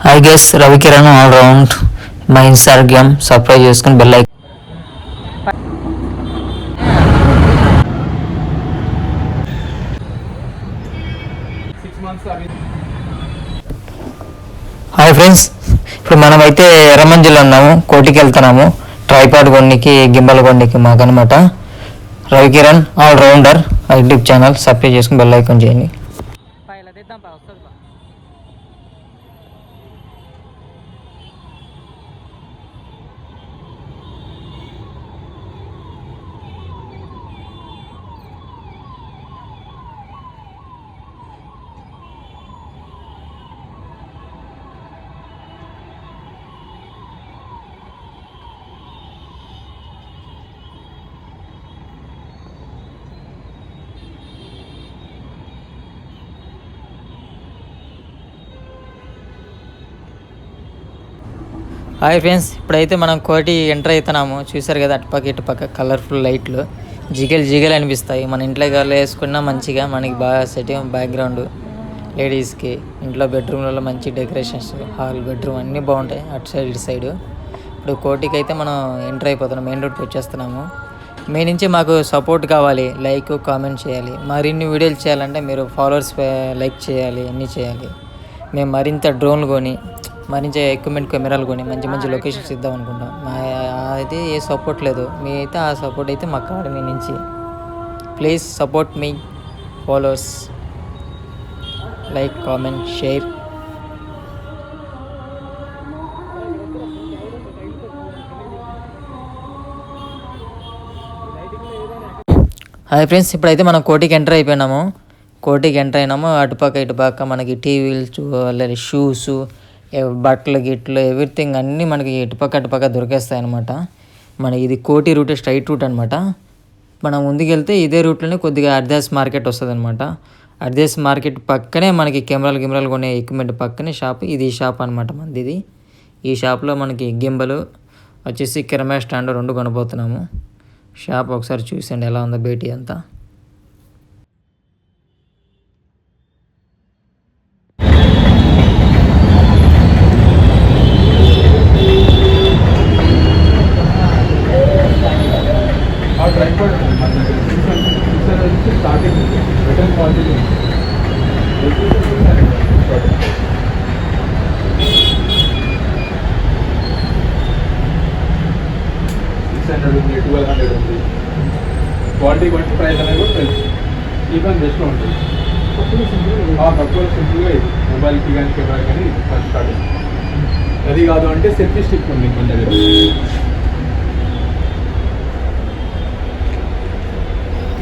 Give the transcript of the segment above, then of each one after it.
I guess Ravikiran all round మా Instagram subscribe చేసుకుని bell icon. Hi friends, ఇప్పుడు మనమైతే ఎర్రమంజిలో ఉన్నాము. కోటికి వెళ్తున్నాము ట్రైపాడ్ కొన్నికి, గింబల్ కొన్నికి మాకనమాట. Ravikiran all rounder YouTube channel subscribe చేసుకుని బెల్ ఐకాన్ చేయండి. హాయ్ ఫ్రెండ్స్, ఇప్పుడైతే మనం కోటి ఎంటర్ అవుతున్నాము. చూసారు కదా, అటుపక్క ఇటుపక్క కలర్ఫుల్ లైట్లు జిగేలు అనిపిస్తాయి. మన ఇంట్లో గాలి వేసుకున్నా మంచిగా మనకి బాగా సెట్టింగ్ బ్యాక్గ్రౌండ్. లేడీస్కి ఇంట్లో బెడ్రూమ్లలో మంచి డెకరేషన్స్, హాల్, బెడ్రూమ్ అన్నీ బాగుంటాయి అటు సైడ్ ఇటు సైడ్. ఇప్పుడు కోటికి అయితే మనం ఎంటర్ అయిపోతున్నాం, మెయిన్ రోడ్కి వచ్చేస్తున్నాము. మీ నుంచి మాకు సపోర్ట్ కావాలి, లైక్ కామెంట్ చేయాలి. మరిన్ని వీడియోలు చేయాలంటే మీరు ఫాలోవర్స్ లైక్ చేయాలి, అన్నీ చేయాలి. మేము మరింత డ్రోన్లు కొని, మరింత ఎక్విప్మెంట్ కెమెరాలు కొని మంచి మంచి లొకేషన్స్ ఇద్దాం అనుకుంటాం. అయితే ఏ సపోర్ట్ లేదు, మీ అయితే ఆ సపోర్ట్ అయితే మాకు కావాలి. మీ నుంచి please support me followers, like comment share. Hi friends, ఇప్పుడైతే మనం కోటికి ఎంటర్ అయిపోయినాము. అటుపక్క ఇటుపక్క మనకి టీవీలు, అలాగే షూస్, బట్టలు గిట్లు ఎవ్రీథింగ్ అన్నీ మనకి అటుపక్క దొరికేస్తాయి అనమాట. మనకి ఇది కోటి రూట్, స్ట్రైట్ రూట్ అనమాట. మనం ముందుకెళ్తే ఇదే రూట్లోనే కొద్దిగా అర్దాస్ మార్కెట్ వస్తుంది అనమాట. అర్దాస్ మార్కెట్ పక్కనే మనకి కెమెరాలు కొనే ఎక్విప్మెంట్ పక్కనే షాప్. ఇది షాప్ అనమాట మనది. ఈ షాప్లో మనకి గింబలు వచ్చేసి కెమెరా స్టాండ్ 2 కొనబోతున్నాము. షాప్ ఒకసారి చూసండి ఎలా ఉందో బేటీ అంతా. క్వాలిటీ బట్టి ప్రైస్ అనేది కూడా తెలుసు. ఈవెన్ బెస్ట్లో ఉంటుంది. తక్కువ సింపుల్గా ఇది మొబైల్కి కానీ కెమెరా కానీ ఫస్ట్ స్టార్టింగ్. అది కాదు అంటే సెల్ఫీ స్టిక్ ఉంది మన దగ్గర.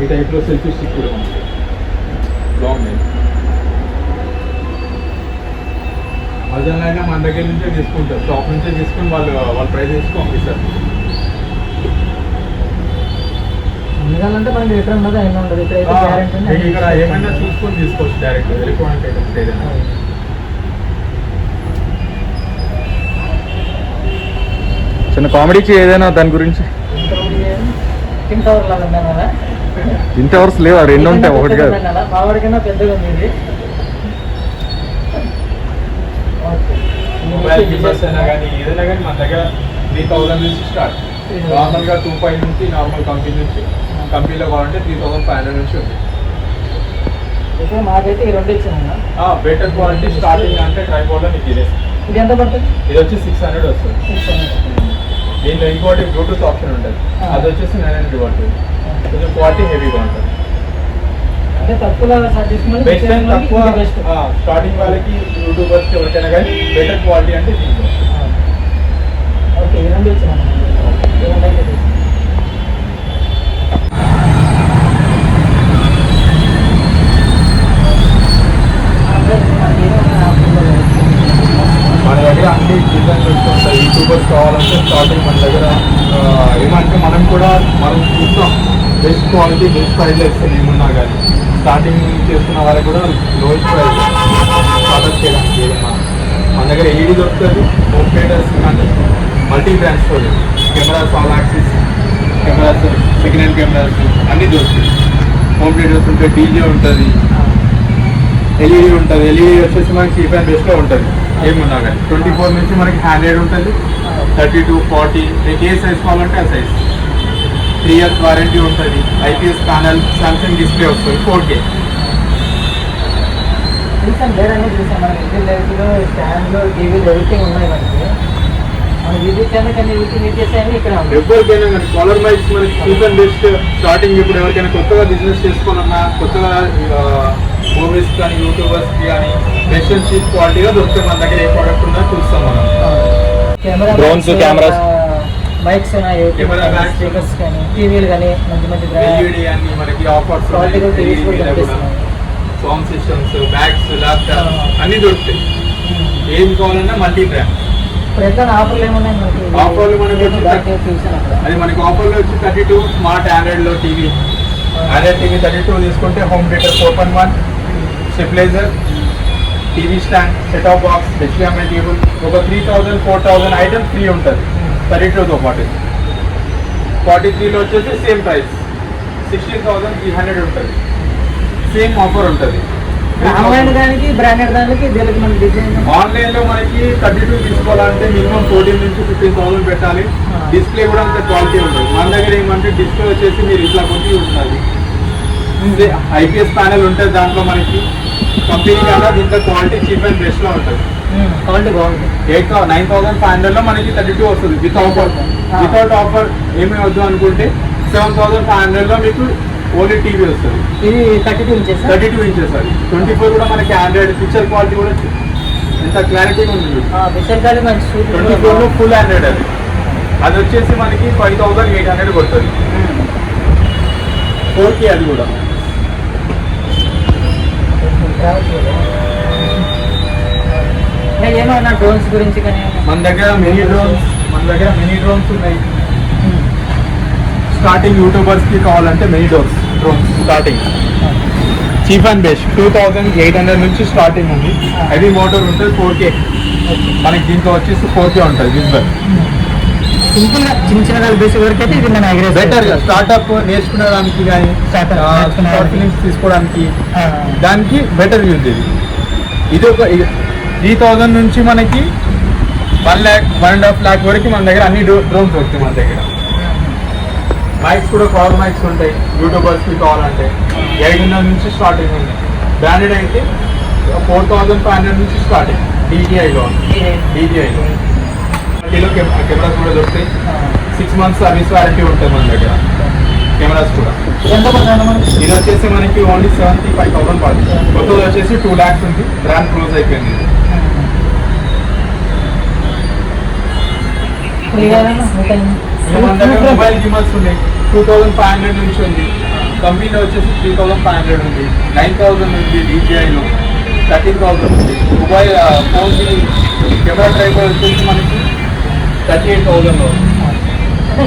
ఈ టైప్లో సెల్ఫీ స్టిక్ కూడా ఉంది, బాగుంది. అర్జెంట్ అయినా మన దగ్గర నుంచే తీసుకుంటారు, షాప్ నుంచే తీసుకుని వాళ్ళ ప్రైస్ తీసుకు పంపిస్తారు. అంటే మనకి రిటర్న్ ఉండదు, అయినా ఉండదు. ఇక్కడ ఏమైనా చూసుకొని తీసుకోవచ్చు డైరెక్ట్. ఎలక్ట్రానిక్ ఐటమ్స్ ఏదైనా. చిన్న కామెడీకి ఏదైనా దాని గురించి. ఇంత అవర్స్ లేవు, 2 ఉంటాయి, ఒకటి కాదు. మొబైల్ ఫీచర్స్ అయినా కానీ ఏదైనా కానీ మన దగ్గర 3000 నుంచి స్టార్ట్. నార్మల్గా 2.5 నుంచి నార్మల్ కంపెనీ నుంచి, కంపెనీలో కావాలంటే 3500 నుంచి ఉంది. మాకైతే ఈ 2 ఇచ్చాను. బెటర్ క్వాలిటీ స్టార్టింగ్ అంటే ట్రైపాడ్లో మీకు ఇదే. ఇది ఎంత పడుతుంది? ఇది వచ్చి 600 వస్తుంది. దీంట్లో ఇంకోటి బ్లూటూత్ ఆప్షన్ ఉంటుంది, అది వచ్చేసి 900 పడుతుంది. కొంచెం క్వాలిటీ హెవీగా ఉంటుంది. బెస్ట్ అండ్ తక్కువ స్టార్టింగ్ వాళ్ళకి యూట్యూబర్స్కి ఎవరికైనా కానీ బెటర్ క్వాలిటీ అంటే దీంట్లో. ఓకే, ఈ 2 ఇచ్చాను. మన దగ్గర అన్ని డిజైన్స్ వస్తుంటాయి. యూట్యూబర్స్ కావాలంటే స్టార్టింగ్ మన దగ్గర ఏమంటే మనం చూస్తాం బెస్ట్ క్వాలిటీ, బెస్ట్ ప్రైస్లో ఇస్తాం. ఏమున్నా కానీ స్టార్టింగ్ చేస్తున్న వాళ్ళకి కూడా లోయెస్ట్ ప్రైస్ స్టార్ట్అప్ చేయడానికి ఏదన్నా మన దగ్గర ఏది దొరుకుతుంది. హోమ్ థియేటర్స్ కానీ మల్టీ బ్రాండ్స్ కూడా cameras, all axis cameras, second hand cameras అన్నీ దొరుకుతాయి. హోమ్ థియేటర్స్ ఉంటాయి, డీజే ఉంటుంది, ఎల్ఈడి ఉంటుంది. ఎల్ఈడి వచ్చేసి మనకి చీప్ అండ్ బెస్ట్లో ఉంటుంది. ఏమున్నా కానీ 24 నుంచి మనకి హ్యాండ్రెడ్ ఉంటుంది, 32, 40 మీకు ఏ సైజ్ కావాలంటే ఆ సైజ్. 3 years వారంటీ ఉంటుంది. ఐపీఎస్ ప్యానల్, సామ్సంగ్ డిస్ప్లే వస్తుంది 4K. చూసాను లేదండి, చూసాను మనకి ఇండియన్ లైఫ్లో స్టాండ్లో టీవీలు ఎవ్రీథింగ్ ఉన్నాయి మనకి. మనం చూపించాను కానీ ఎవ్రీథింగ్ ఇచ్చేసాయని ఇక్కడ ఉంది. ఎవరికైనా కానీ కాలర్ మైక్స్ మనకి చీప్ అండ్ బెస్ట్. స్టార్టింగ్ ఇప్పుడు ఎవరికైనా కొత్తగా బిజినెస్ చేసుకోవాలన్నా, కొత్తగా మూవీస్ కానీ యూట్యూబర్స్కి కానీ బెస్ట్ అండ్ చీప్ క్వాలిటీగా దొరుకుతాయి మన దగ్గర. ఏ ప్రోడక్ట్ ఉందో చూస్తాం మనం. Drones, cameras, మైక్స్ ఉన్నాయి, కెమెరా బ్యాగ్స్, స్పీకర్స్ కానీ టీవీలు కానీ మంచి మంచి ఎల్ఈడి అన్ని మనకి ఆఫర్స్, క్వాలిటీగా టీవీస్ కూడా కనిపిస్తున్నాయి. సౌండ్ సిస్టమ్స్, బ్యాగ్స్, ల్యాప్టాప్ అన్ని దొరుకుతాయి. ఏం కావాలన్నా మల్టీ బ్రాండ్. ఇప్పుడు ఎట్లా ఆఫర్లు ఏమున్నాయి మనకి? ఆఫర్లు మనకి వచ్చి చూసాను అక్కడ. అది మనకి ఆఫర్లో వచ్చి 32 స్మార్ట్ ఆండ్రాయిడ్లో టీవీ. ఆండ్రాయిడ్ టీవీ 32 తీసుకుంటే home theatre 4.1, stabiliser, TV stand, set of box, HDMI cable, ఒక 3000, 4000 ఐటమ్స్ ఫ్రీ ఉంటుంది 32తో పాటు. 43లో వచ్చేసి సేమ్ ప్రైస్ 16,300 ఉంటుంది. సేమ్ ఆఫర్ ఉంటుంది. ఆన్లైన్ దానికి బ్రాండెడ్ దానికి దీనికి మనకి డిజైన్ ఆన్లైన్లో మనకి 32 తీసుకోవాలంటే మినిమం 14 నుంచి 15,000 పెట్టాలి. డిస్ప్లే కూడా అంత క్వాలిటీ ఉంటుంది. మన దగ్గర ఏమంటే డిస్ప్లే వచ్చేసి మీరు ఇట్లా కొట్టి ఉంటుంది. ఐపీఎస్ ప్యానెల్ ఉంటుంది దాంట్లో మనకి. కంపెనీ కన్నా దీంట్లో క్వాలిటీ చీప్ అండ్ బెస్ట్లో ఉంటుంది. క్వాలిటీ బాగుంటుంది. 9,500లో మనకి 32 వస్తుంది విత్ ఆఫర్. వితౌట్ ఆఫర్ ఏమీ వద్దు అనుకుంటే 7,500లో మీకు ఓన్లీ టీవీ వస్తుంది. ఇది 32 ఇంచెస్. 32 ఇంచెస్ అది. 24 కూడా మనకి ఆండ్రాయిడ్ పిక్చర్ క్వాలిటీ కూడా ఎంత క్లారిటీగా ఉంది. పిక్చర్ క్వాలిటీ మంచి 24లో ఫుల్ ఆండ్రాయిడ్ అది. అది వచ్చేసి మనకి 5,800 పడుతుంది. 4K అది కూడా. ఏమన్నా డ్రోన్స్ గురించి కానీ మన దగ్గర మినీ డ్రోన్స్ ఉన్నాయి. స్టార్టింగ్ యూట్యూబర్స్కి కావాలంటే mini drones starting cheap and best 2,800 నుంచి స్టార్టింగ్ ఉంది. హెవీ మోటార్ ఉంటుంది 4K. మనకి దీంట్లో వచ్చేసి 4K ఉంటుంది విజువల్. సింపుల్ గా చిన్న చిన్న బేసిక్ వరకు అయితే ఇది నేను బెటర్గా స్టార్ట్అప్ నేర్చుకునేదానికి కానీ షార్ట్ ఫిలిమ్స్ తీసుకోవడానికి దానికి బెటర్ యూజ్ ఇది. ఇది ఒక 3,000 నుంచి మనకి 1 lakh 1.5 lakh వరకు మన దగ్గర అన్ని డ్రోన్స్ వస్తాయి మన దగ్గర. మైక్స్ కూడా కాల్ మైక్స్ ఉంటాయి యూట్యూబర్స్కి కావాలంటే. 500 నుంచి స్టార్టింగ్ ఉంది. బ్రాండెడ్ అయితే 4,500 నుంచి స్టార్టింగ్. DJIలో కెమెరాస్ కూడా దొరుకుతాయి. 6 months సర్వీస్ వారంటీ ఉంటుంది మన దగ్గర. కెమెరాస్ కూడా ఇది వచ్చేసి మనకి ఓన్లీ 75,000 పడుతుంది. కొత్తది వచ్చేసి 2 lakhs ఉంది. బ్రాండ్ క్లోజ్ అయిపోయింది. మన దగ్గర మొబైల్ గిమర్స్ ఉన్నాయి 2,500 నుంచి ఉంది. కంపెనీలో వచ్చేసి 3,500 ఉంది. 9,000 ఉంది. DJIలో 13,000 ఉంది. మొబైల్ ఫోన్కి కెమెరా ట్రైపాడ్ వచ్చేసి మనకి 38,000లో.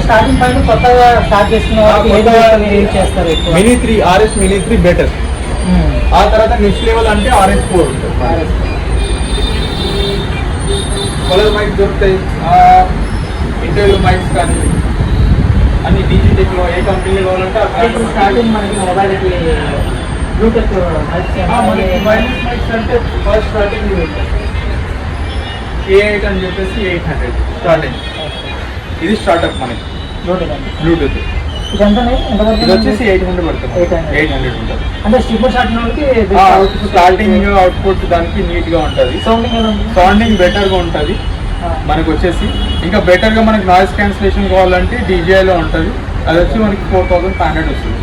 స్టార్టింగ్ పాయింట్ కొత్తగా స్టార్ట్ చేసుకున్న చేస్తారు. Mini 3 RS mini 3 better. ఆ తర్వాత నెక్స్ట్ లెవెల్ అంటే RS4 ఉంటుంది. కలర్ మైక్స్ దొరుకుతాయి. ఇంటర్వ్యూ మైక్స్ కానీ అన్ని డిజిటెక్లో ఏ కంపెనీ కావాలంటే స్టార్టింగ్ మనకి మొబైల్ బ్లూటూత్ వైర్లెస్ మైక్స్ అంటే ఫస్ట్ స్టార్టింగ్ A8 అని చెప్పేసి 800 స్టార్టింగ్. ఇది స్టార్ట్అప్ మనకి బ్లూటూత్. ఇది వచ్చేసి 800 పడుతుంది. 800 ఉంటుంది. అంటే స్టీపర్ షాట్ వాళ్ళకి స్టార్టింగ్ అవుట్పుట్ దానికి నీట్గా ఉంటుంది. సౌండింగ్ బెటర్గా ఉంటుంది మనకు వచ్చేసి. ఇంకా బెటర్గా మనకి నాయిస్ క్యాన్సిలేషన్ కావాలంటే DJIలో ఉంటుంది. అది వచ్చి మనకి 4,500 వస్తుంది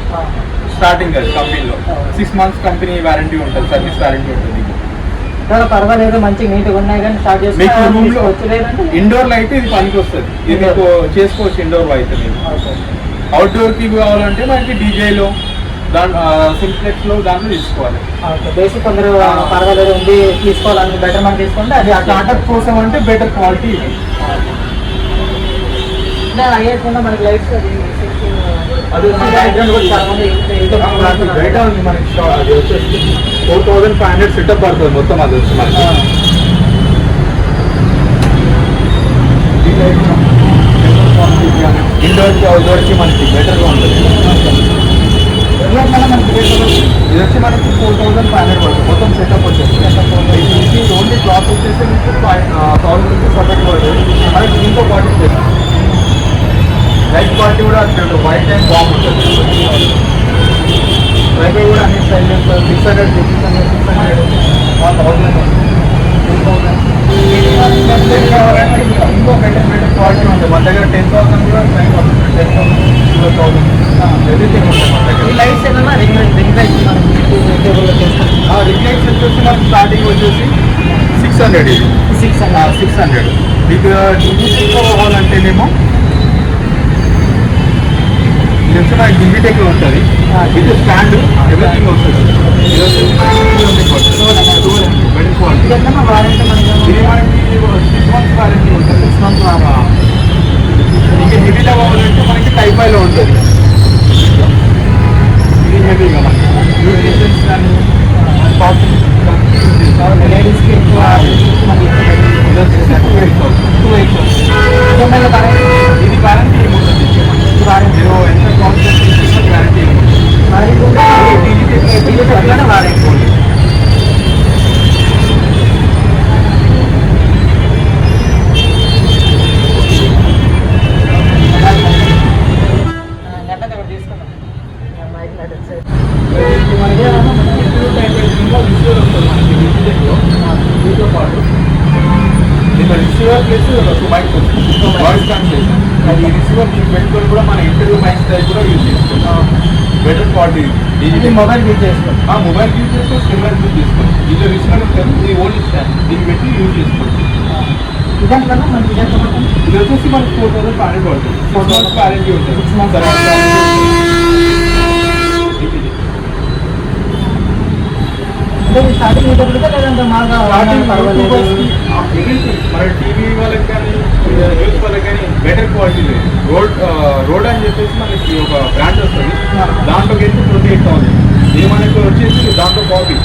స్టార్టింగ్. అది కంపెనీలో 6 months కంపెనీ వారంటీ ఉంటుంది. సర్వీస్ వారంటీ ఉంటుంది. పర్వాలేదు మంచిగా నీట్గా ఉన్నాయి కానీ స్టార్ట్ మీకు రూమ్లో వచ్చలేదంటే ఇండోర్లో అయితే ఇది పనికి వస్తుంది. ఇది మీకు చేసుకోవచ్చు ఇండోర్లో అయితే. అవుట్డోర్కి కావాలంటే మనకి DJIలో సింప్లెక్స్లో దాంట్లో తీసుకోవాలి. బేసిక్ కొందరు పర్వాలేదు ఉంది తీసుకోవాలని బెటర్ మనం తీసుకుంటే అది స్టార్ట్అప్ కోసం అంటే బెటర్ క్వాలిటీ ఇది. అయ్యేకుండా మనకి లైట్స్ అది బ్యాక్గ్రౌండ్ కూడా చాలా మంది బయట ఉంది మనకి. అది వచ్చేసి 4,500 సెటప్ పడుతుంది మొత్తం. అది వచ్చి మనకి ఇండోర్కి అవుట్డోర్కి మనకి బెటర్గా ఉంటుంది. ఇది వచ్చి మనకి 4,500 పడుతుంది మొత్తం సెటప్ వచ్చేసి. ఓన్లీ క్లాత్ వచ్చేసి మీకు 1000 రూపీస్ సపరేట్ పడుతుంది. మనకి దీంతో పాటు లైట్ క్వాలిటీ కూడా వైట్ అండ్ బాగుంటుంది. ట్రైపై కూడా అన్ని సైజెస్ 600, 600, 600, 1000 ఇంకో బెటర్ క్వాలిటీ ఉంటుంది మన దగ్గర. 10,000 కూడా 10,000, 12,000 ఎవ్రీథింగ్ ఉంటుంది మన దగ్గర. లైట్స్ ఏమన్నా రింగ్ లైట్స్ వచ్చేసి మనకి స్టార్టింగ్ వచ్చేసి 600 ఇది 600. మీకు డిజిటెక్ కావాలంటేనేమో ఇది వచ్చి మనకి డిజిటెక్ ఉంటుంది. ఇది స్టాండ్ ఎవ్రీథింగ్ వస్తుంది. Better quality. ఇది మనకి 6 months వారంటీ ఉంటుంది. 6 months ఇంకా హెవీలో కావాలంటే మనకి టైఫైలో ఉంటుంది. ఇది హెవీగా మనకి కానీ లేడీస్కి ఎక్కువ ఇది వారంటీ ఏముంటుంది. మీరు ఎంత cost warranty warranty receiver plus mic voice translation. అది రిసీవర్ మీకు పెట్టుకొని కూడా మన ఇంటర్వ్యూ మైక్ స్టైల్ కూడా యూజ్ చేసుకుంటాం. Better quality. ఇది మొబైల్ యూజ్ చేసుకోండి. మొబైల్ యూజ్ చేసుకోవచ్చు, కెమెరా యూజ్ చేసుకోండి. ఇది రిసీవర్ ఉంటుంది, ఇది ఓన్లీ స్టాండ్. దీన్ని పెట్టి యూజ్ చేసుకోవచ్చు. ఇది వచ్చేసి మనకి 4,500 పడుతుంది. 6 months వారంటీ ఉంటుంది. 6 months స్టార్టింగ్ లేదంటే మన టీవీ వాళ్ళకి కానీ న్యూస్ వాళ్ళకి కానీ బెటర్ క్వాలిటీ లేదు. రోడ్ అని చెప్పేసి మనకి ఒక బ్రాండ్ వస్తుంది. దాంట్లోకి అయితే 28,000. ఇది మనకి వచ్చేసి దాంట్లో కాపీ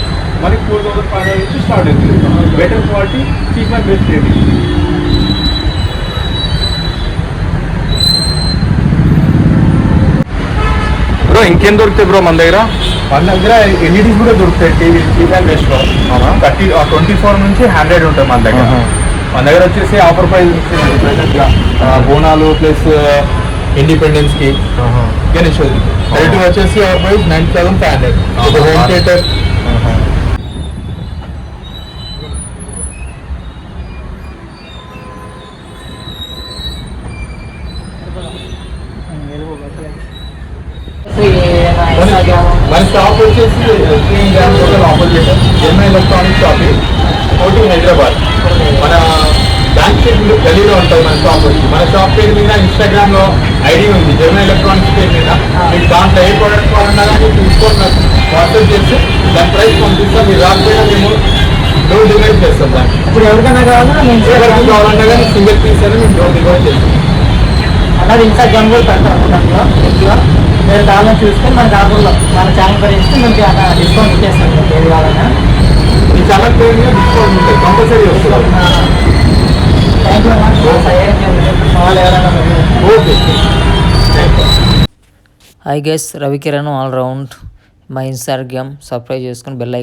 మనకి 4,500 నుంచి స్టార్ట్ అవుతుంది. Better quality, cheap and best rating. Bro ఇంకేం దొరుకుతాయి బ్రో మన దగ్గర? మన దగ్గర ఎల్ఈడీస్ కూడా దొరుకుతాయి. టీవీ చీప్ అండ్ బెస్ట్లో 24 నుంచి 100 ఉంటుంది మన దగ్గర. మన దగ్గర వచ్చేసి ఆఫర్ ప్రైస్ ప్రెసెంట్గా బోనాలు ప్లస్ ఇండిపెండెన్స్కి గణేష్ రేటు వచ్చేసి ఆఫర్ ప్రైస్ 9,500. హోమ్ థియేటర్ మన షాప్ వచ్చేసి ఆపోజిట్ జెమ్ఐ ఎలక్ట్రానిక్ షాపింగ్ కోటి హైదరాబాద్. మన బ్యాంక్ స్ట్రీట్ గలీలో ఉంటుంది మన షాప్ వచ్చి. మన షాప్ పేరు మీద ఇన్స్టాగ్రామ్లో ఐడి ఉంది, జెమ్ఐ ఎలక్ట్రానిక్స్ పేరు మీద. మీకు దాంట్లో ఏ ప్రోడక్ట్ కావాలన్నా కానీ తీసుకొని నాకు వాట్సాప్ చేసి దాని ప్రైస్ పంపిస్తాం. మీరు రాకపోయినా మేము డోర్ డెలివరీ చేస్తాం. దాన్ని ఇప్పుడు ఎవరికైనా కావాలన్నా కానీ సింగిల్ పీస్ అని మేము డోర్ డెలివరీ చేస్తాం. అలాగే ఇన్స్టాగ్రామ్ కూడా పెడతాం ఎక్కువ. మీరు కావాలని చూసుకొని మన కాకుండా మన ఛానల్ పరిస్తే మనకి డిస్కౌంట్ ఇచ్చేస్తాం. ఏది కావాలన్నా ఈ ఛానల్ పేరు మీద డిస్కౌంట్ ఉంటుంది, కంపల్సరీ వస్తుంది. థ్యాంక్ యూ అన్న. వాళ్ళు ఎవరైనా okay. I guess Ravikiran all round మా ఇన్స్టాగ్రామ్ సబ్స్క్రైబ్ చేసుకుని బెల్ ఐకాన్